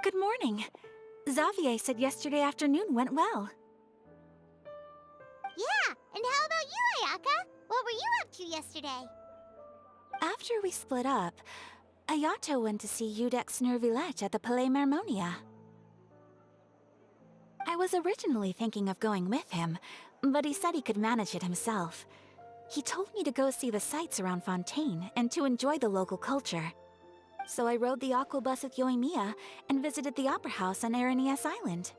Good morning. Xavier said yesterday afternoon went well. Yeah, and how about you, Ayaka? What were you up to yesterday? After we split up, Ayato went to see Udex Nervillette at the Palais Marmonia. I was originally thinking of going with him, but he said he could manage it himself. He told me to go see the sights around Fontaine and to enjoy the local culture. So I rode the aqua bus with Yoimiya and visited the opera house on Aranias Island.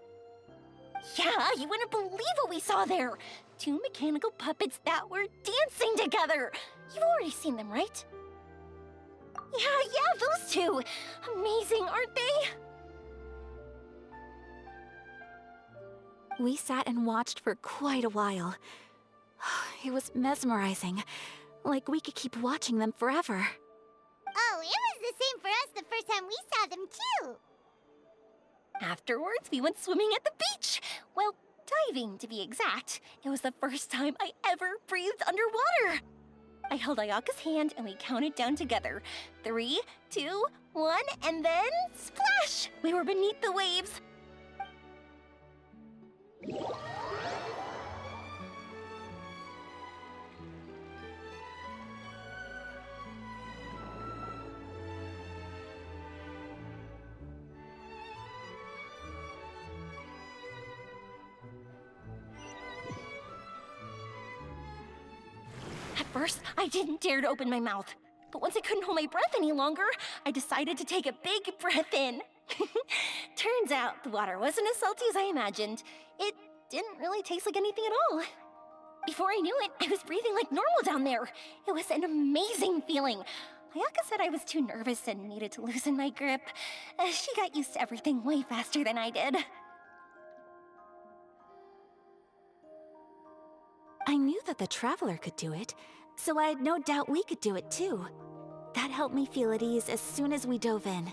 Yeah, you wouldn't believe what we saw there! 2 mechanical puppets that were dancing together! You've already seen them, right? Yeah, those two! Amazing, aren't they? We sat and watched for quite a while. It was mesmerizing, like we could keep watching them forever. Oh, it was the same for us the first time we saw them, too! Afterwards, we went swimming at the beach! Well, diving, to be exact. It was the first time I ever breathed underwater! I held Ayaka's hand and we counted down together. 3, 2, 1, and then splash! We were beneath the waves. At first, I didn't dare to open my mouth. But once I couldn't hold my breath any longer, I decided to take a big breath in. Turns out the water wasn't as salty as I imagined. It didn't really taste like anything at all. Before I knew it, I was breathing like normal down there. It was an amazing feeling. Ayaka said I was too nervous and needed to loosen my grip. She got used to everything way faster than I did. I knew that the Traveler could do it, so I had no doubt we could do it too. That helped me feel at ease as soon as we dove in.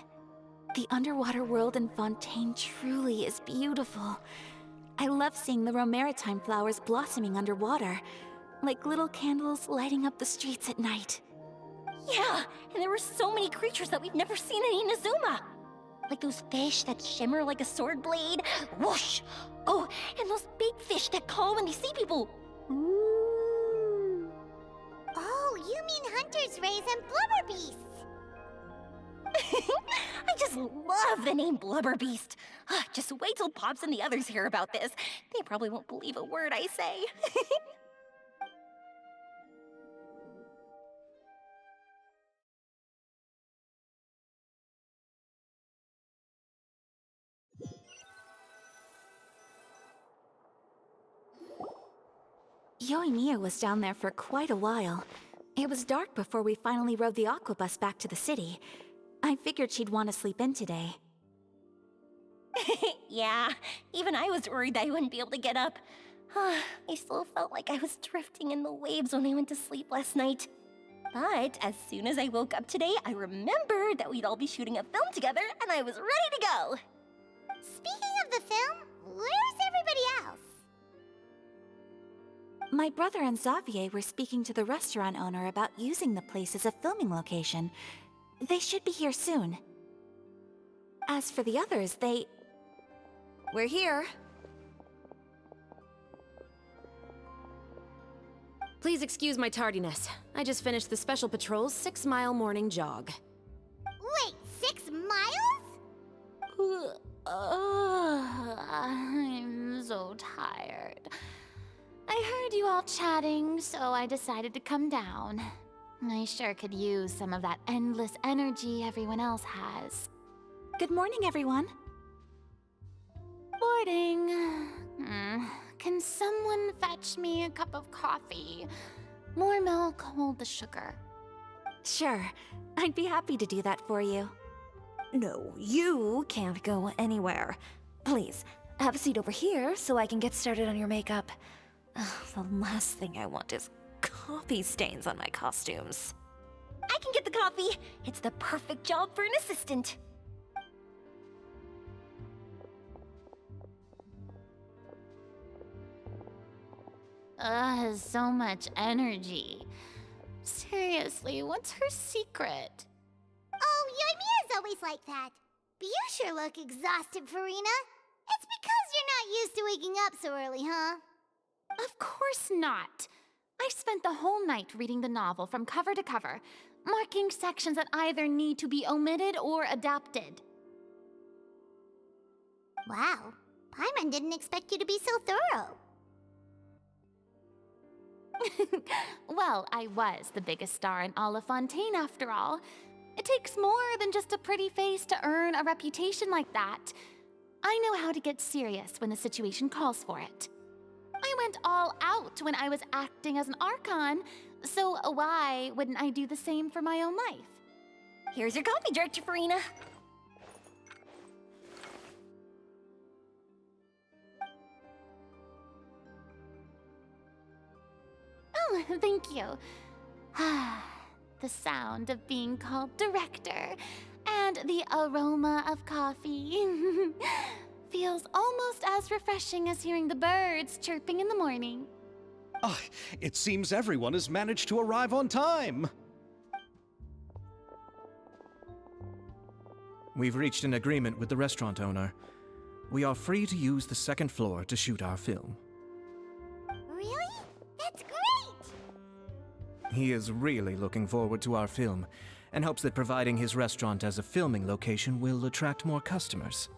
The underwater world in Fontaine truly is beautiful. I love seeing the romaritime flowers blossoming underwater, like little candles lighting up the streets at night. Yeah, and there were so many creatures that we've never seen in Inazuma. Like those fish that shimmer like a sword blade. Whoosh! Oh, and those big fish that call when they see people. Ooh. Oh, you mean hunters' rays and blubber beasts! I just love the name Blubber Beast. Just wait till Pops and the others hear about this. They probably won't believe a word I say. Yoimiya was down there for quite a while. It was dark before we finally rode the aqua bus back to the city. I figured she'd want to sleep in today. Yeah, even I was worried that I wouldn't be able to get up. I still felt like I was drifting in the waves when I went to sleep last night. But as soon as I woke up today, I remembered that we'd all be shooting a film together, and I was ready to go. Speaking of the film, where's everybody else? My brother and Xavier were speaking to the restaurant owner about using the place as a filming location. They should be here soon. As for the others, We're here. Please excuse my tardiness. I just finished the Special Patrol's 6-mile morning jog. Wait, 6 miles? I'm so tired. I heard you all chatting, so I decided to come down. I sure could use some of that endless energy everyone else has. Good morning, everyone. Morning. Can someone fetch me a cup of coffee? More milk, hold the sugar. Sure, I'd be happy to do that for you. No, you can't go anywhere. Please, have a seat over here so I can get started on your makeup. The last thing I want is coffee stains on my costumes. I can get the coffee. It's the perfect job for an assistant. So much energy. Seriously, what's her secret? Oh, Yoimiya's always like that. You sure look exhausted, Farina. It's because you're not used to waking up so early, huh? Of course not. I spent the whole night reading the novel from cover to cover, marking sections that either need to be omitted or adapted. Wow, Paimon didn't expect you to be so thorough. Well, I was the biggest star in all of Fontaine after all. It takes more than just a pretty face to earn a reputation like that. I know how to get serious when the situation calls for it. I went all out when I was acting as an Archon, so why wouldn't I do the same for my own life? Here's your coffee, Director Farina. Oh, thank you. The sound of being called director and the aroma of coffee feels almost as refreshing as hearing the birds chirping in the morning. Ah, it seems everyone has managed to arrive on time. We've reached an agreement with the restaurant owner. We are free to use the second floor to shoot our film. Really? That's great! He is really looking forward to our film and hopes that providing his restaurant as a filming location will attract more customers.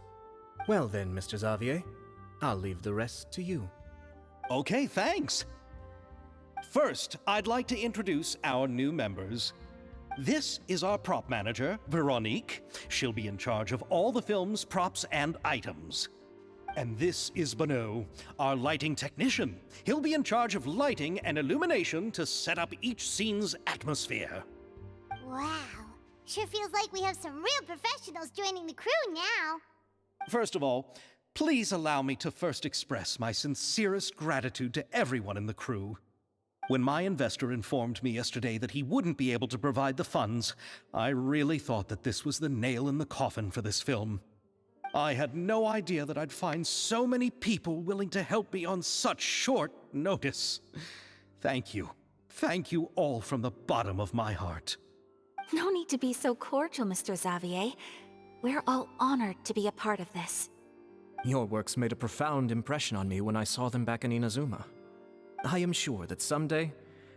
Well then, Mr. Xavier, I'll leave the rest to you. Okay, thanks. First, I'd like to introduce our new members. This is our prop manager, Veronique. She'll be in charge of all the film's props and items. And this is Bonneau, our lighting technician. He'll be in charge of lighting and illumination to set up each scene's atmosphere. Wow, sure feels like we have some real professionals joining the crew now. First of all, please allow me to first express my sincerest gratitude to everyone in the crew. When my investor informed me yesterday that he wouldn't be able to provide the funds, I really thought that this was the nail in the coffin for this film. I had no idea that I'd find so many people willing to help me on such short notice. Thank you. Thank you all from the bottom of my heart. No need to be so cordial, Mr. Xavier. We're all honored to be a part of this. Your works made a profound impression on me when I saw them back in Inazuma. I am sure that someday,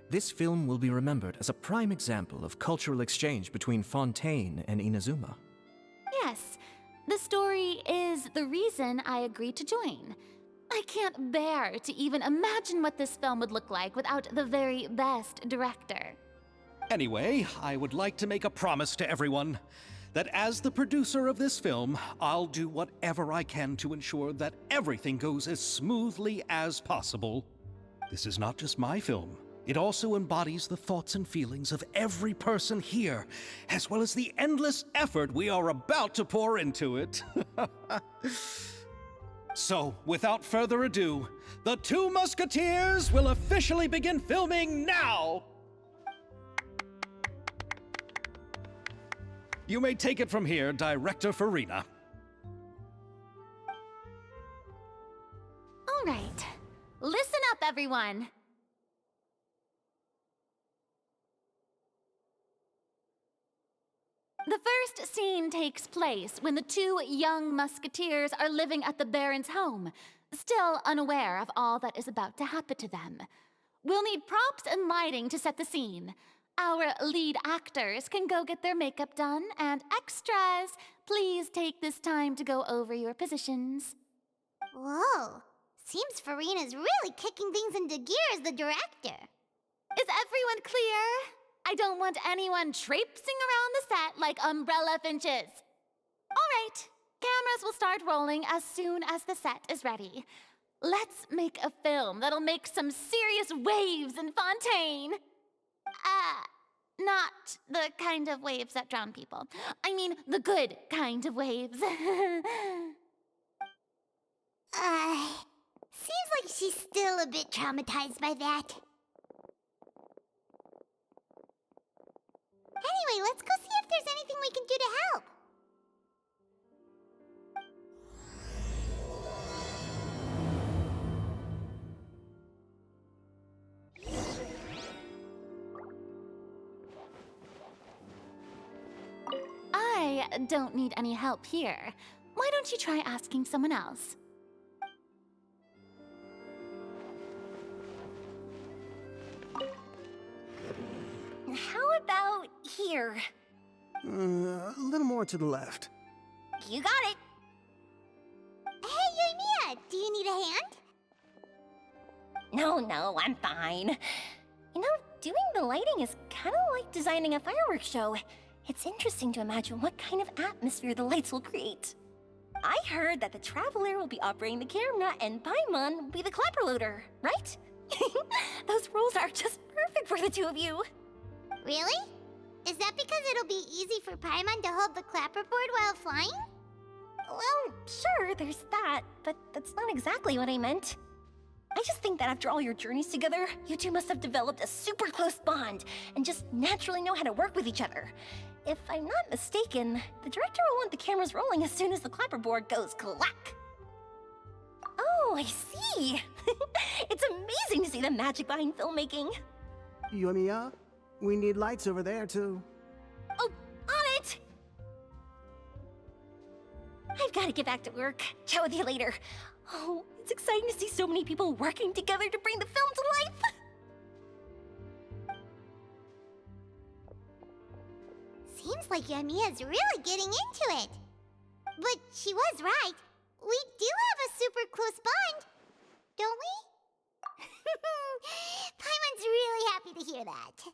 this film will be remembered as a prime example of cultural exchange between Fontaine and Inazuma. Yes, the story is the reason I agreed to join. I can't bear to even imagine what this film would look like without the very best director. Anyway, I would like to make a promise to everyone that as the producer of this film, I'll do whatever I can to ensure that everything goes as smoothly as possible. This is not just my film. It also embodies the thoughts and feelings of every person here, as well as the endless effort we are about to pour into it. So, without further ado, the Two Musketeers will officially begin filming now! You may take it from here, Director Farina. All right, listen up, everyone. The first scene takes place when the two young musketeers are living at the Baron's home, still unaware of all that is about to happen to them. We'll need props and lighting to set the scene. Our lead actors can go get their makeup done, and extras, please take this time to go over your positions. Whoa, seems Farina's really kicking things into gear as the director. Is everyone clear? I don't want anyone traipsing around the set like umbrella finches. All right, cameras will start rolling as soon as the set is ready. Let's make a film that'll make some serious waves in Fontaine. Not the kind of waves that drown people. I mean, the good kind of waves. Seems like she's still a bit traumatized by that. Anyway, let's go see if there's anything we can do to help. I I don't need any help here. Why don't you try asking someone else? How about here? A little more to the left. You got it. Hey, Mia, do you need a hand? No, I'm fine. You know, doing the lighting is kind of like designing a fireworks show. It's interesting to imagine what kind of atmosphere the lights will create. I heard that the Traveler will be operating the camera and Paimon will be the clapper loader, right? Those roles are just perfect for the two of you. Really? Is that because it'll be easy for Paimon to hold the clapperboard while flying? Well, sure, there's that, but that's not exactly what I meant. I just think that after all your journeys together, you two must have developed a super close bond and just naturally know how to work with each other. If I'm not mistaken, the director will want the cameras rolling as soon as the clapperboard goes clack. Oh, I see. It's amazing to see the magic behind filmmaking. You and Mia? We need lights over there, too. Oh, on it! I've got to get back to work. Chat with you later. Oh, it's exciting to see so many people working together to bring the film to life. Seems like Mia's really getting into it. But she was right. We do have a super close bond, don't we? Paimon's really happy to hear that.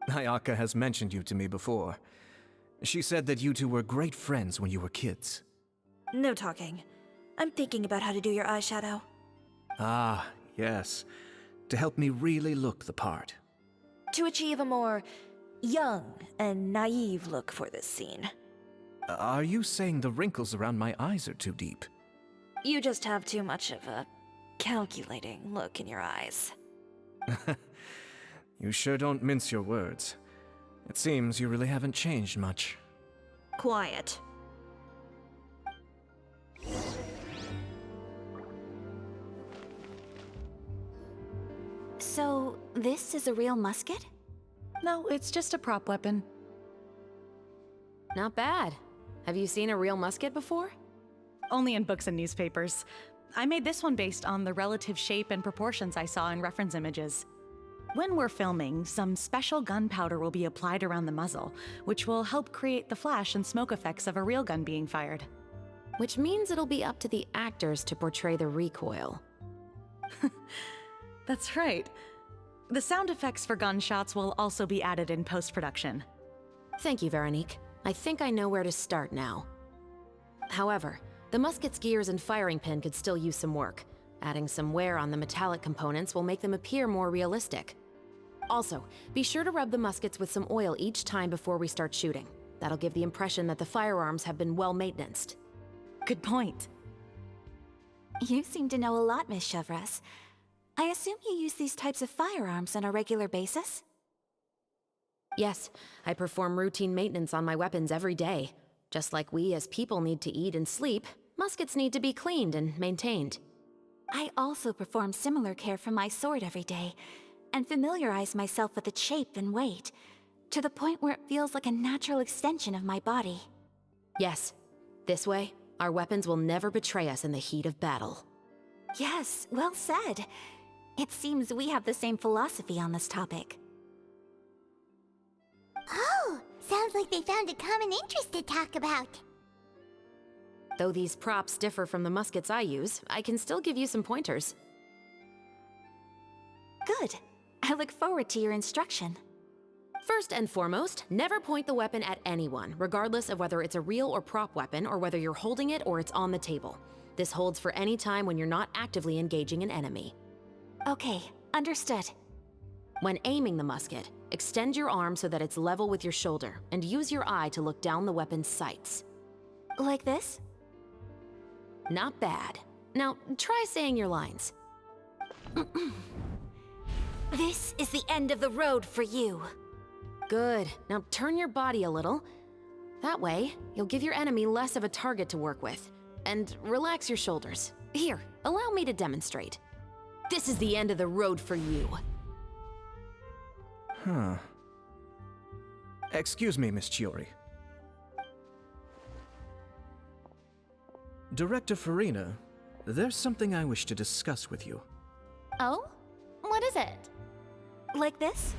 Ayaka has mentioned you to me before. She said that you two were great friends when you were kids. No talking. I'm thinking about how to do your eyeshadow. Ah, yes. To help me really look the part. To achieve a more young and naive look for this scene. Are you saying the wrinkles around my eyes are too deep? You just have too much of a calculating look in your eyes. You sure don't mince your words. It seems you really haven't changed much. Quiet. So, this is a real musket? No, it's just a prop weapon. Not bad. Have you seen a real musket before? Only in books and newspapers. I made this one based on the relative shape and proportions I saw in reference images. When we're filming, some special gunpowder will be applied around the muzzle, which will help create the flash and smoke effects of a real gun being fired. Which means it'll be up to the actors to portray the recoil. That's right. The sound effects for gunshots will also be added in post-production. Thank you, Veronique. I think I know where to start now. However, the musket's gears and firing pin could still use some work. Adding some wear on the metallic components will make them appear more realistic. Also, be sure to rub the muskets with some oil each time before we start shooting. That'll give the impression that the firearms have been well maintained. Good point. You seem to know a lot, Miss Chevreuse. I assume you use these types of firearms on a regular basis? Yes, I perform routine maintenance on my weapons every day. Just like we as people need to eat and sleep, muskets need to be cleaned and maintained. I also perform similar care for my sword every day, and familiarize myself with its shape and weight, to the point where it feels like a natural extension of my body. Yes, this way, our weapons will never betray us in the heat of battle. Yes, well said. It seems we have the same philosophy on this topic. Oh, sounds like they found a common interest to talk about. Though these props differ from the muskets I use, I can still give you some pointers. Good. I look forward to your instruction. First and foremost, never point the weapon at anyone, regardless of whether it's a real or prop weapon or whether you're holding it or it's on the table. This holds for any time when you're not actively engaging an enemy. Okay, understood. When aiming the musket, extend your arm so that it's level with your shoulder, and use your eye to look down the weapon's sights. Like this? Not bad. Now, try saying your lines. This is the end of the road for you. Good. Now turn your body a little. That way, you'll give your enemy less of a target to work with. And relax your shoulders. Here, allow me to demonstrate. This is the end of the road for you. Huh. Excuse me, Miss Chiori. Director Farina, there's something I wish to discuss with you. Oh? What is it? Like this?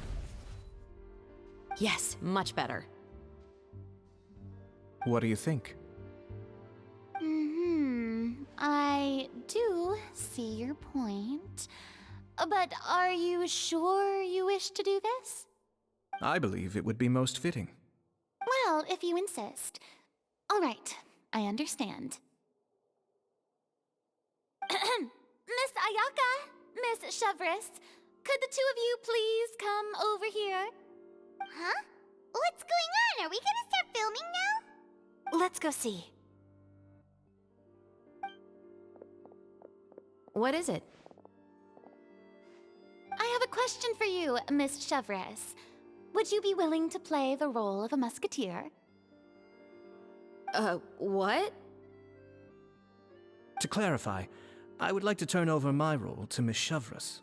Yes, much better. What do you think? I do see your point. But are you sure you wish to do this? I believe it would be most fitting. Well, if you insist. All right, I understand. Miss Ayaka, Miss Chevreuse, could the two of you please come over here? Huh? What's going on? Are we gonna start filming now? Let's go see. What is it? I have a question for you, Miss Chevreuse. Would you be willing to play the role of a musketeer? What? To clarify, I would like to turn over my role to Miss Chevreuse.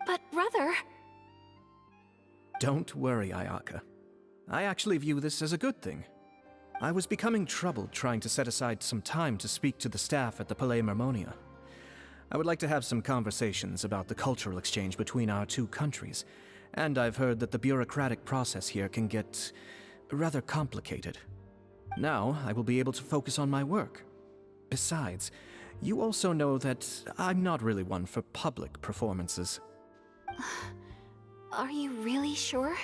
But brother... Don't worry, Ayaka. I actually view this as a good thing. I was becoming troubled trying to set aside some time to speak to the staff at the Palais Mermonia. I would like to have some conversations about the cultural exchange between our two countries, and I've heard that the bureaucratic process here can get rather complicated. Now, I will be able to focus on my work. Besides, you also know that I'm not really one for public performances. Are you really sure?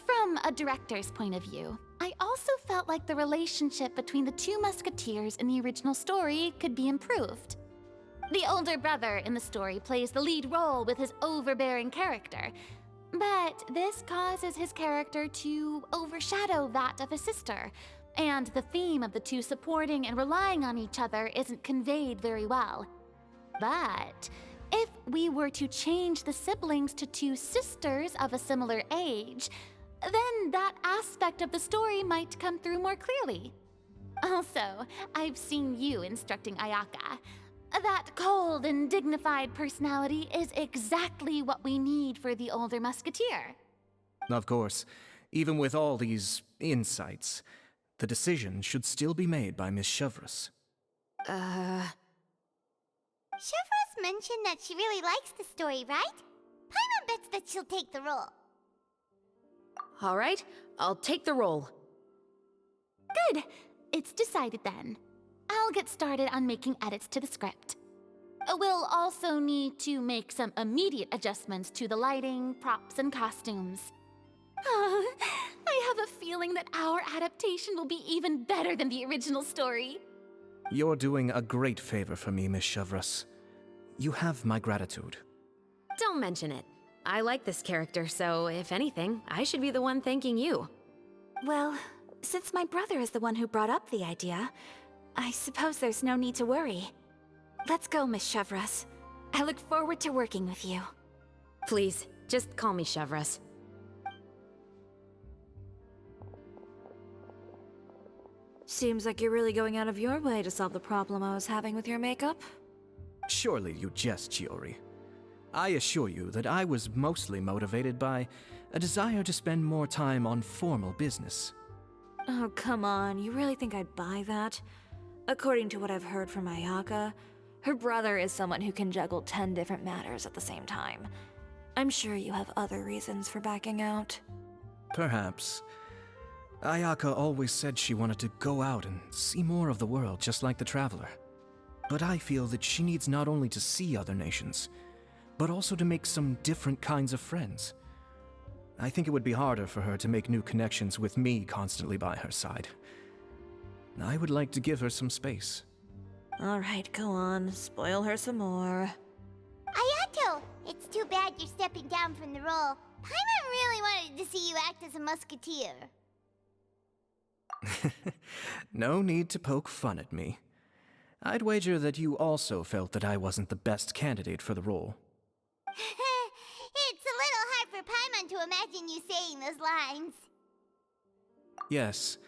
From a director's point of view, I also felt like the relationship between the two musketeers in the original story could be improved. The older brother in the story plays the lead role with his overbearing character, but this causes his character to overshadow that of his sister, and the theme of the two supporting and relying on each other isn't conveyed very well. But if we were to change the siblings to two sisters of a similar age, then that aspect of the story might come through more clearly. Also, I've seen you instructing Ayaka. That cold and dignified personality is exactly what we need for the older musketeer. Of course, even with all these insights, the decision should still be made by Miss Chevreuse. Chevreuse mentioned that she really likes the story, right? Paimon bets that she'll take the role. All right, I'll take the role. Good. It's decided then. I'll get started on making edits to the script. We'll also need to make some immediate adjustments to the lighting, props, and costumes. I have a feeling that our adaptation will be even better than the original story. You're doing a great favor for me, Miss Chevreuse. You have my gratitude. Don't mention it. I like this character, so if anything, I should be the one thanking you. Well, since my brother is the one who brought up the idea, I suppose there's no need to worry. Let's go, Miss Chevreuse. I look forward to working with you. Please, just call me Chevreuse. Seems like you're really going out of your way to solve the problem I was having with your makeup. Surely you jest, Chiori. I assure you that I was mostly motivated by a desire to spend more time on formal business. Oh, come on. You really think I'd buy that? According to what I've heard from Ayaka, her brother is someone who can juggle 10 different matters at the same time. I'm sure you have other reasons for backing out. Perhaps. Ayaka always said she wanted to go out and see more of the world, just like the Traveler. But I feel that she needs not only to see other nations, but also to make some different kinds of friends. I think it would be harder for her to make new connections with me constantly by her side. I would like to give her some space. Alright, go on. Spoil her some more. Ayato! It's too bad you're stepping down from the role. Paimon really wanted to see you act as a musketeer. No need to poke fun at me. I'd wager that you also felt that I wasn't the best candidate for the role. It's a little hard for Paimon to imagine you saying those lines. Yes,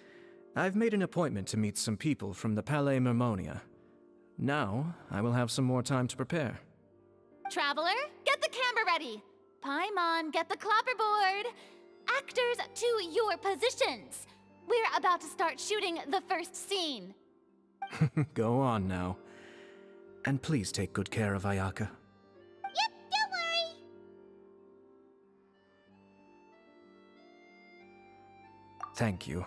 I've made an appointment to meet some people from the Palais Mermonia. Now, I will have some more time to prepare. Traveler, get the camera ready. Paimon, get the clapperboard! Actors, to your positions! We're about to start shooting the first scene. Go on now. And please take good care of Ayaka. Yep, don't worry. Thank you.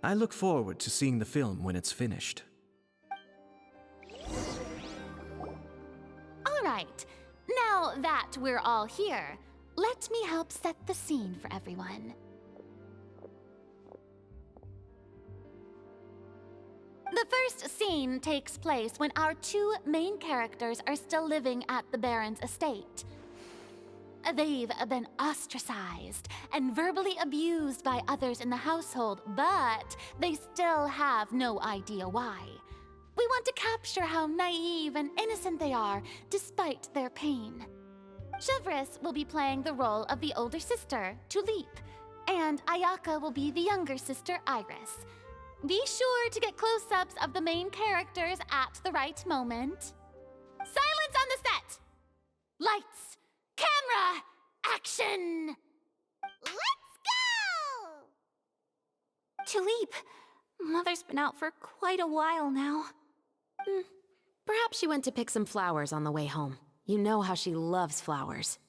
I look forward to seeing the film when it's finished. All right, now that we're all here, let me help set the scene for everyone. The first scene takes place when our two main characters are still living at the Baron's estate. They've been ostracized and verbally abused by others in the household, but they still have no idea why. We want to capture how naive and innocent they are despite their pain. Chevreuse will be playing the role of the older sister, Tulip, and Ayaka will be the younger sister, Iris. Be sure to get close-ups of the main characters at the right moment. Silence on the set! Lights, camera, action! Let's go! Tulip, Mother's been out for quite a while now. Perhaps she went to pick some flowers on the way home. You know how she loves flowers.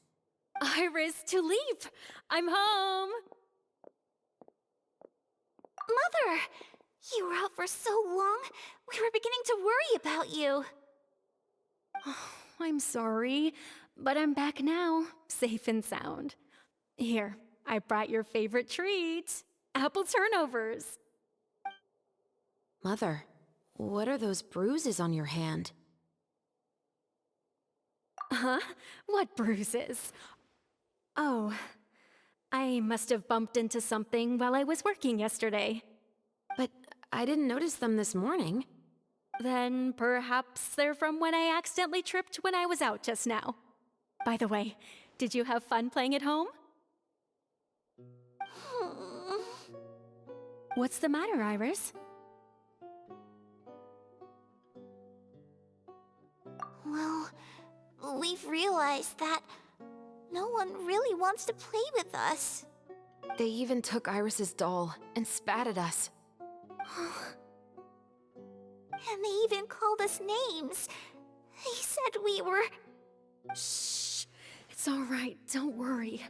Iris, Tulip, I'm home. Mother! You were out for so long, we were beginning to worry about you. I'm sorry, but I'm back now, safe and sound. Here, I brought your favorite treat, apple turnovers. Mother, what are those bruises on your hand? Huh? What bruises? Oh, I must have bumped into something while I was working yesterday. But I didn't notice them this morning. Then perhaps they're from when I accidentally tripped when I was out just now. By the way, did you have fun playing at home? What's the matter, Iris? Well, we've realized that no one really wants to play with us. They even took Iris's doll and spat at us. And they even called us names. They said we were... Shh. It's all right. Don't worry.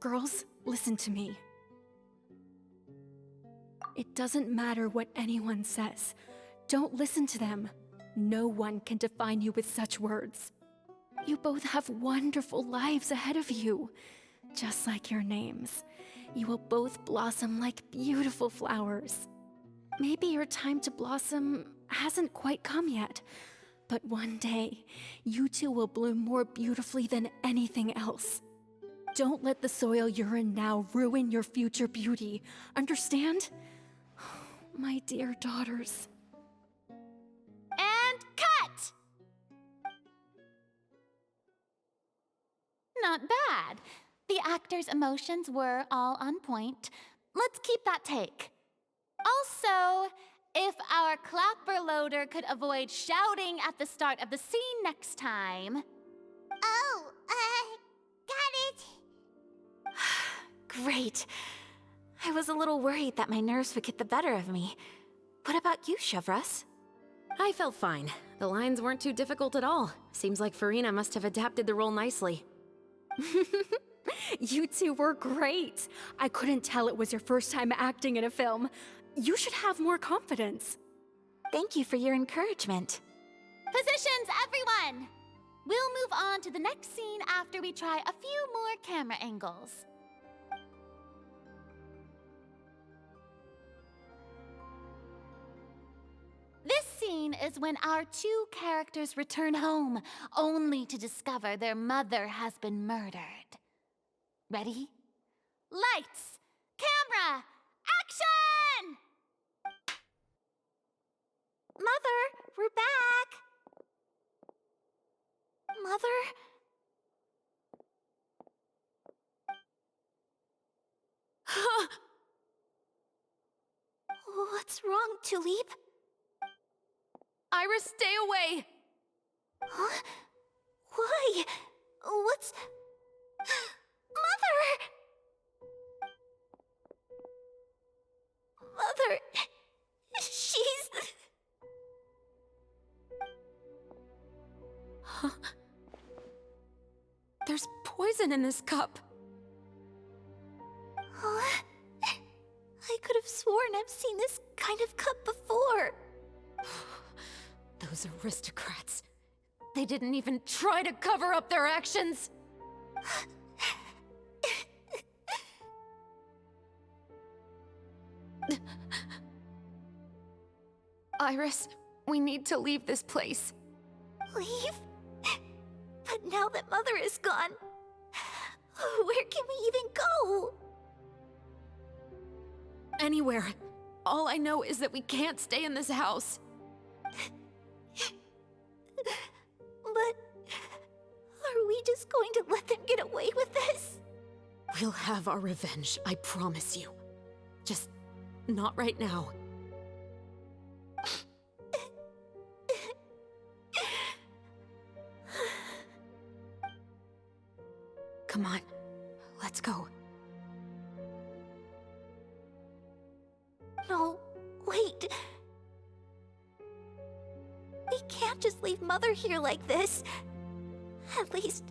Girls, listen to me. It doesn't matter what anyone says. Don't listen to them. No one can define you with such words. You both have wonderful lives ahead of you. Just like your names. You will both blossom like beautiful flowers. Maybe your time to blossom hasn't quite come yet, but one day, you two will bloom more beautifully than anything else. Don't let the soil you're in now ruin your future beauty. Understand? My dear daughters. And cut! Not bad. The actors' emotions were all on point. Let's keep that take. Also, if our clapper loader could avoid shouting at the start of the scene next time. Oh, got it. Great. I was a little worried that my nerves would get the better of me. What about you, Chevreuse? I felt fine. The lines weren't too difficult at all. Seems like Farina must have adapted the role nicely. You two were great. I couldn't tell it was your first time acting in a film. You should have more confidence. Thank you for your encouragement. Positions, everyone! We'll move on to the next scene after we try a few more camera angles. This scene is when our two characters return home, only to discover their mother has been murdered. Ready? Lights! Camera! Action! Mother, we're back! Mother? What's wrong, Tulip? Iris, stay away! Huh? Why? What's What's... Mother! Mother... She's... Huh? There's poison in this cup. Oh, I could have sworn I've seen this kind of cup before. Those aristocrats. They didn't even try to cover up their actions. Iris, we need to leave this place. Leave? But now that Mother is gone, where can we even go? Anywhere. All I know is that we can't stay in this house. But are we just going to let them get away with this? We'll have our revenge, I promise you. Just not right now. Come on, let's go. No, wait. We can't just leave Mother here like this. At least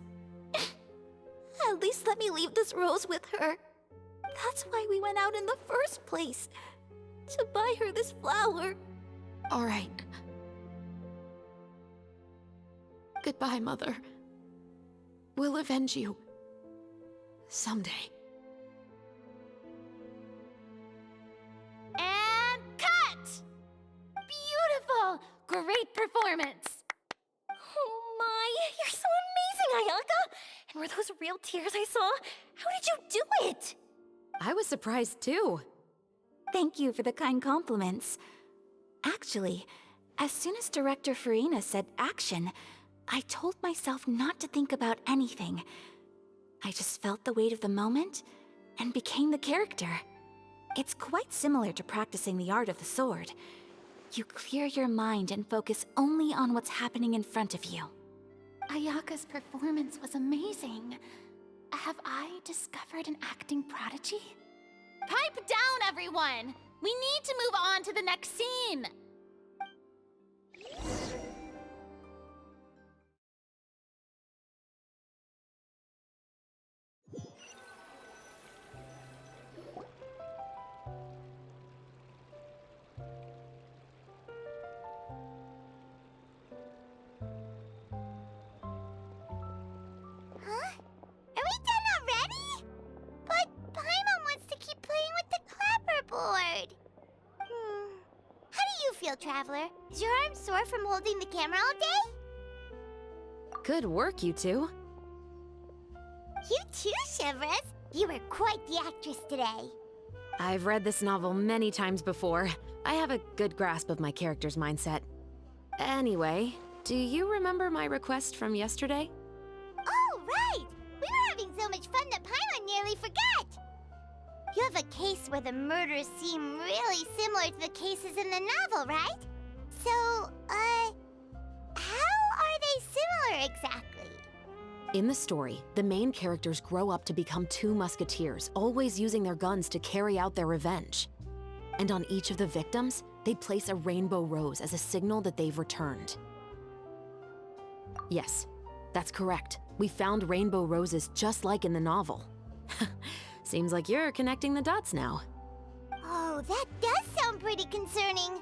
let me leave this rose with her. That's why we went out in the first place. To buy her this flower. All right. Goodbye, Mother. We'll avenge you. Someday. And cut! Beautiful! Great performance! Oh my, you're so amazing, Ayaka! And were those real tears I saw? How did you do it? I was surprised too. Thank you for the kind compliments. Actually, as soon as Director Farina said action, I told myself not to think about anything. I just felt the weight of the moment and became the character. It's quite similar to practicing the art of the sword. You clear your mind and focus only on what's happening in front of you. Ayaka's performance was amazing. Have I discovered an acting prodigy? Pipe down, everyone! We need to move on to the next scene! Huh? Are we done already? But Paimon wants to keep playing with the clapperboard. How do you feel, Traveler? Is your arm sore from holding the camera all day? Good work, you two. You too, Chevreuse. You were quite the actress today. I've read this novel many times before. I have a good grasp of my character's mindset. Anyway, do you remember my request from yesterday? Oh, right! We were having so much fun that Paimon nearly forgot! You have a case where the murders seem really similar to the cases in the novel, right? So, how are they similar exactly? In the story, the main characters grow up to become two musketeers, always using their guns to carry out their revenge. And on each of the victims, they place a rainbow rose as a signal that they've returned. Yes, that's correct. We found rainbow roses just like in the novel. Seems like you're connecting the dots now. Oh, that does sound pretty concerning.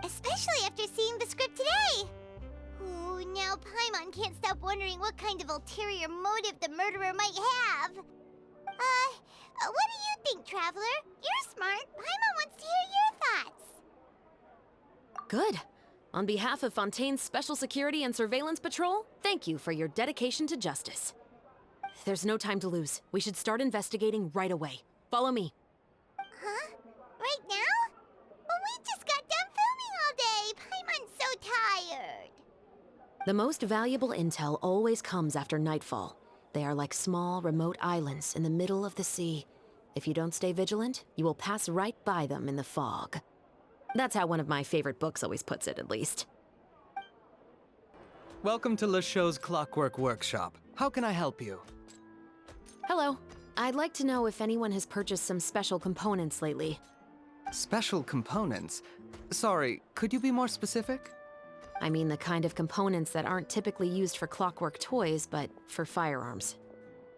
Especially after seeing the script today. Ooh, now Paimon can't stop wondering what kind of ulterior motive the murderer might have. What do you think, Traveler? You're smart. Paimon wants to hear your thoughts. Good. On behalf of Fontaine's Special Security and Surveillance Patrol, thank you for your dedication to justice. There's no time to lose. We should start investigating right away. Follow me. Huh? Right now? But we just got done filming all day. Paimon's so tired. The most valuable intel always comes after nightfall. They are like small, remote islands in the middle of the sea. If you don't stay vigilant, you will pass right by them in the fog. That's how one of my favorite books always puts it, at least. Welcome to Le Show's Clockwork Workshop. How can I help you? Hello. I'd like to know if anyone has purchased some special components lately. Special components? Sorry, could you be more specific? I mean the kind of components that aren't typically used for clockwork toys, but for firearms.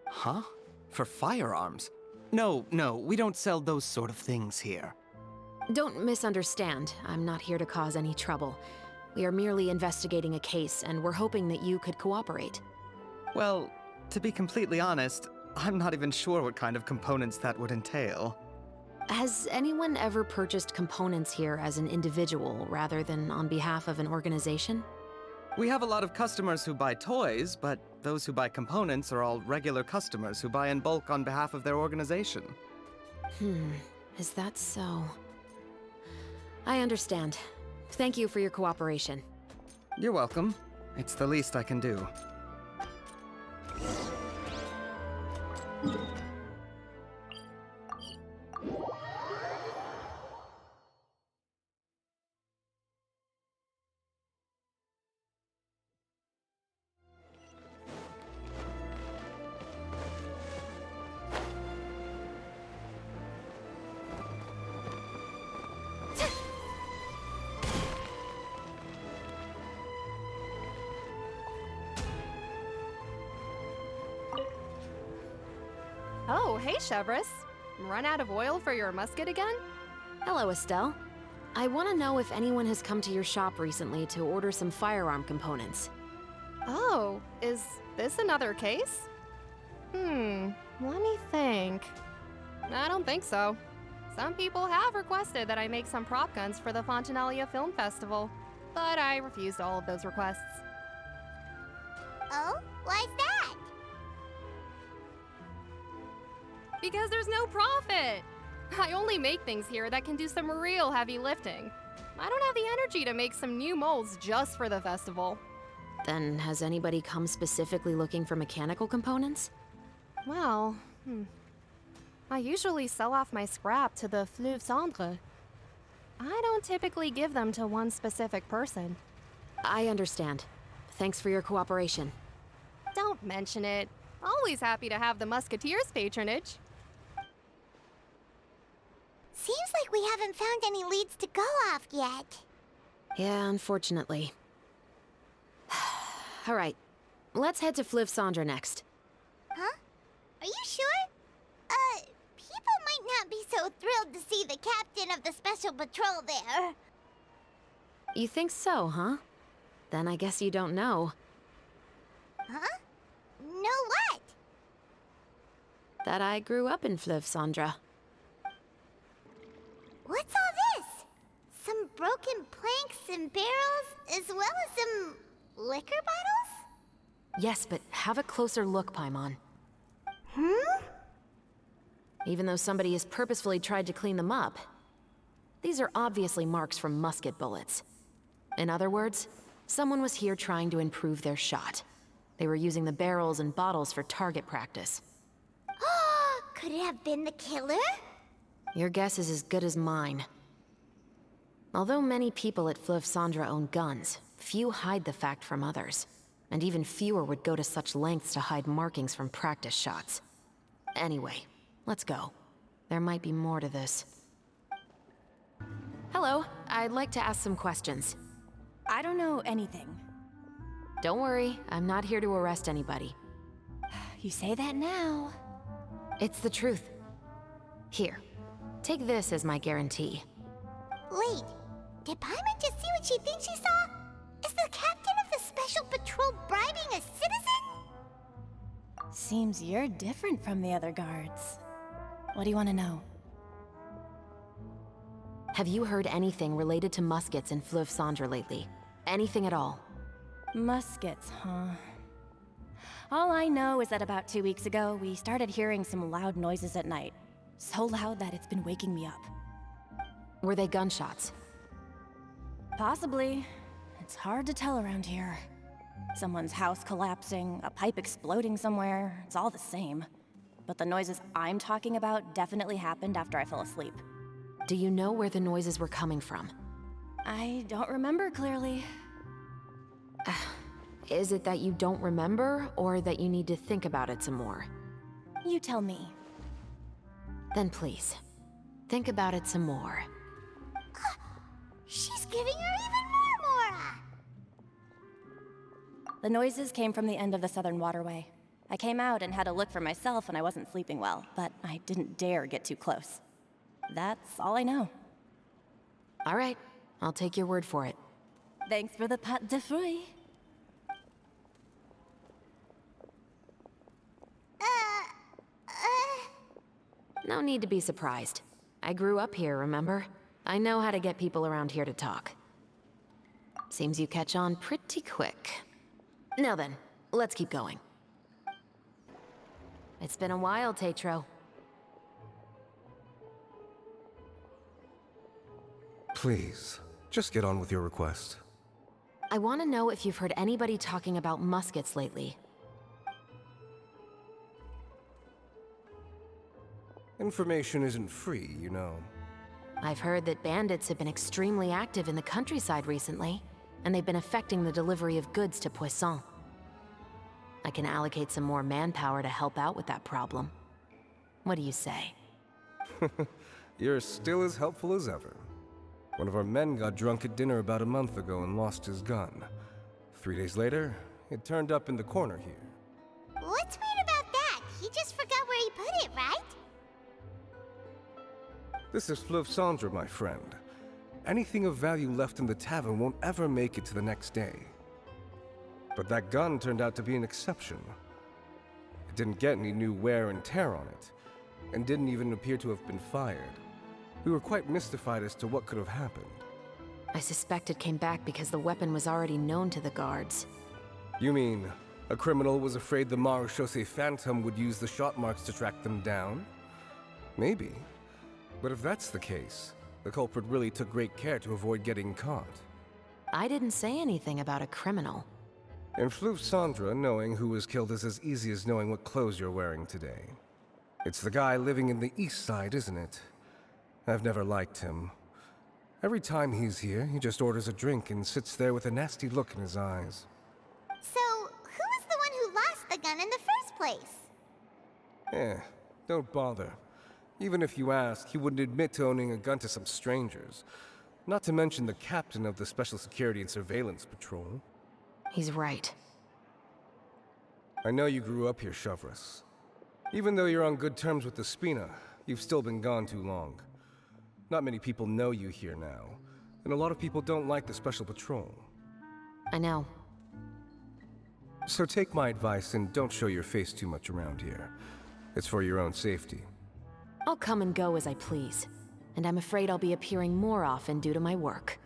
Huh? For firearms? No, we don't sell those sort of things here. Don't misunderstand. I'm not here to cause any trouble. We are merely investigating a case, and we're hoping that you could cooperate. Well, to be completely honest, I'm not even sure what kind of components that would entail. Has anyone ever purchased components here as an individual rather than on behalf of an organization? We have a lot of customers who buy toys, but those who buy components are all regular customers who buy in bulk on behalf of their organization. Is that so? I understand. Thank you for your cooperation. You're welcome. It's the least I can do. Oh, hey, Chevreuse. Run out of oil for your musket again? Hello, Estelle. I want to know if anyone has come to your shop recently to order some firearm components. Oh, is this another case? Let me think. I don't think so. Some people have requested that I make some prop guns for the Fontaine Film Festival, but I refused all of those requests. Oh? Why's that? Because there's no profit! I only make things here that can do some real heavy lifting. I don't have the energy to make some new molds just for the festival. Then has anybody come specifically looking for mechanical components? Well, I usually sell off my scrap to the Fleuve Cendre. I don't typically give them to one specific person. I understand. Thanks for your cooperation. Don't mention it. Always happy to have the Musketeers' patronage. Seems like we haven't found any leads to go off yet. Yeah, unfortunately. All right, let's head to Fleuve Cendre next. Huh? Are you sure? People might not be so thrilled to see the captain of the special patrol there. You think so, huh? Then I guess you don't know. Huh? Know what? That I grew up in Fleuve Cendre. What's all this? Some broken planks and barrels, as well as some liquor bottles? Yes, but have a closer look, Paimon. Even though somebody has purposefully tried to clean them up, these are obviously marks from musket bullets. In other words, someone was here trying to improve their shot. They were using the barrels and bottles for target practice. Could it have been the killer? Your guess is as good as mine. Although many people at Fleuve Cendre own guns, few hide the fact from others. And even fewer would go to such lengths to hide markings from practice shots. Anyway, let's go. There might be more to this. Hello, I'd like to ask some questions. I don't know anything. Don't worry, I'm not here to arrest anybody. You say that now. It's the truth. Here, take this as my guarantee. Wait, did Paimon just see what she thinks she saw? Is the captain of the special patrol bribing a citizen? Seems you're different from the other guards. What do you want to know? Have you heard anything related to muskets in Fleuve Cendre lately? Anything at all? Muskets, huh? All I know is that about 2 weeks ago, we started hearing some loud noises at night. So loud that it's been waking me up. Were they gunshots? Possibly. It's hard to tell around here. Someone's house collapsing, a pipe exploding somewhere, it's all the same. But the noises I'm talking about definitely happened after I fell asleep. Do you know where the noises were coming from? I don't remember clearly. Is it that you don't remember, or that you need to think about it some more? You tell me. Then please, think about it some more. She's giving her even more Mora! The noises came from the end of the Southern Waterway. I came out and had a look for myself when I wasn't sleeping well, but I didn't dare get too close. That's all I know. All right, I'll take your word for it. Thanks for the pâte de fruits. No need to be surprised. I grew up here, remember? I know how to get people around here to talk. Seems you catch on pretty quick. Now then, let's keep going. It's been a while, Tetro. Please, just get on with your request. I want to know if you've heard anybody talking about muskets lately. Information isn't free, you know. I've heard that bandits have been extremely active in the countryside recently, and they've been affecting the delivery of goods to Poisson. I can allocate some more manpower to help out with that problem. What do you say? You're still as helpful as ever. One of our men got drunk at dinner about a month ago and lost his gun. 3 days later, it turned up in the corner here. What's weird about that? He just forgot where he put it, right? This is Fleuve Cendre, my friend. Anything of value left in the tavern won't ever make it to the next day. But that gun turned out to be an exception. It didn't get any new wear and tear on it, and didn't even appear to have been fired. We were quite mystified as to what could have happened. I suspect it came back because the weapon was already known to the guards. You mean, a criminal was afraid the Marechaussee Phantom would use the shot marks to track them down? Maybe. But if that's the case, the culprit really took great care to avoid getting caught. I didn't say anything about a criminal. In Fleuve Cendre, knowing who was killed is as easy as knowing what clothes you're wearing today. It's the guy living in the east side, isn't it? I've never liked him. Every time he's here, he just orders a drink and sits there with a nasty look in his eyes. So, who was the one who lost the gun in the first place? Don't bother. Even if you ask, he wouldn't admit to owning a gun to some strangers. Not to mention the captain of the Special Security and Surveillance Patrol. He's right. I know you grew up here, Chevreuse. Even though you're on good terms with the Spina, you've still been gone too long. Not many people know you here now, and a lot of people don't like the Special Patrol. I know. So take my advice and don't show your face too much around here. It's for your own safety. I'll come and go as I please, and I'm afraid I'll be appearing more often due to my work.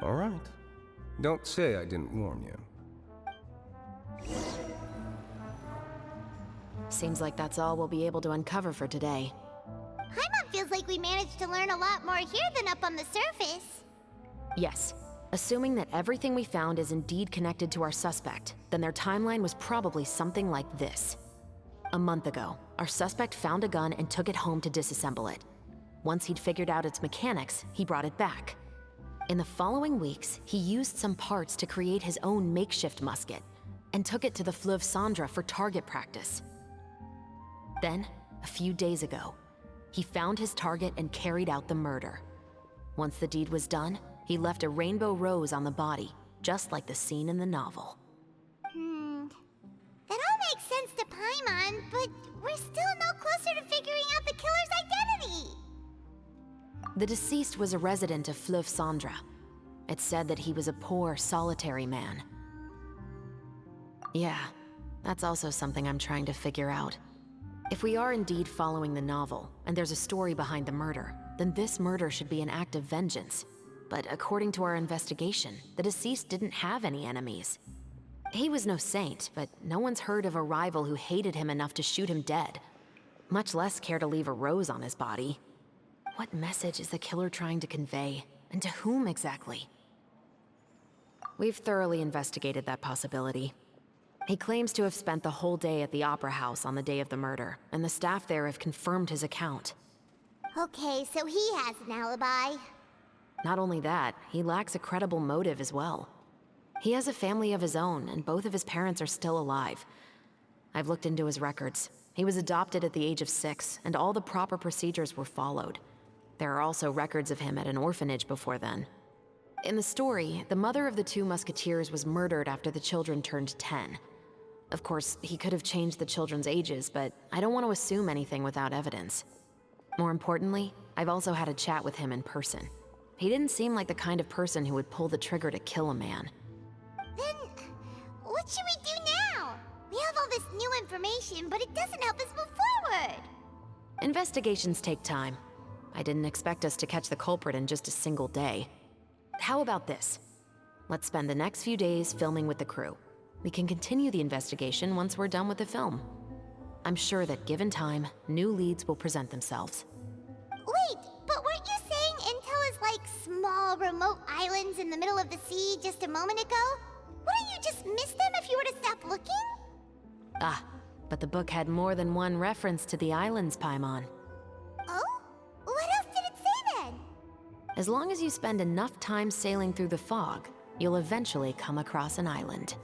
All right. Don't say I didn't warn you. Seems like that's all we'll be able to uncover for today. Paimon feels like we managed to learn a lot more here than up on the surface. Yes. Assuming that everything we found is indeed connected to our suspect, then their timeline was probably something like this. A month ago, our suspect found a gun and took it home to disassemble it. Once he'd figured out its mechanics, he brought it back. In the following weeks, he used some parts to create his own makeshift musket, and took it to the Fleuve Cendre for target practice. Then, a few days ago, he found his target and carried out the murder. Once the deed was done, he left a rainbow rose on the body, just like the scene in the novel. That all makes sense to Paimon, but we're still no closer to figuring out the killer's identity. The deceased was a resident of Fleuve Cendre. It's said that he was a poor, solitary man. Yeah, that's also something I'm trying to figure out. If we are indeed following the novel, and there's a story behind the murder, then this murder should be an act of vengeance. But according to our investigation, the deceased didn't have any enemies. He was no saint, but no one's heard of a rival who hated him enough to shoot him dead, much less care to leave a rose on his body. What message is the killer trying to convey, and to whom exactly? We've thoroughly investigated that possibility. He claims to have spent the whole day at the Opera House on the day of the murder, and the staff there have confirmed his account. Okay, so he has an alibi. Not only that, he lacks a credible motive as well. He has a family of his own, and both of his parents are still alive. I've looked into his records. He was adopted at the age of 6, and all the proper procedures were followed. There are also records of him at an orphanage before then. In the story, the mother of the 2 musketeers was murdered after the children turned 10. Of course, he could have changed the children's ages, but I don't want to assume anything without evidence. More importantly, I've also had a chat with him in person. He didn't seem like the kind of person who would pull the trigger to kill a man. Then, what should we do now? We have all this new information, but it doesn't help us move forward. Investigations take time. I didn't expect us to catch the culprit in just a single day. How about this? Let's spend the next few days filming with the crew. We can continue the investigation once we're done with the film. I'm sure that given time, new leads will present themselves. Wait, but weren't you saying Intel is like small, remote islands in the middle of the sea just a moment ago? Wouldn't you just miss them if you were to stop looking? Ah, but the book had more than one reference to the islands, Paimon. Oh? What else did it say then? As long as you spend enough time sailing through the fog, you'll eventually come across an island.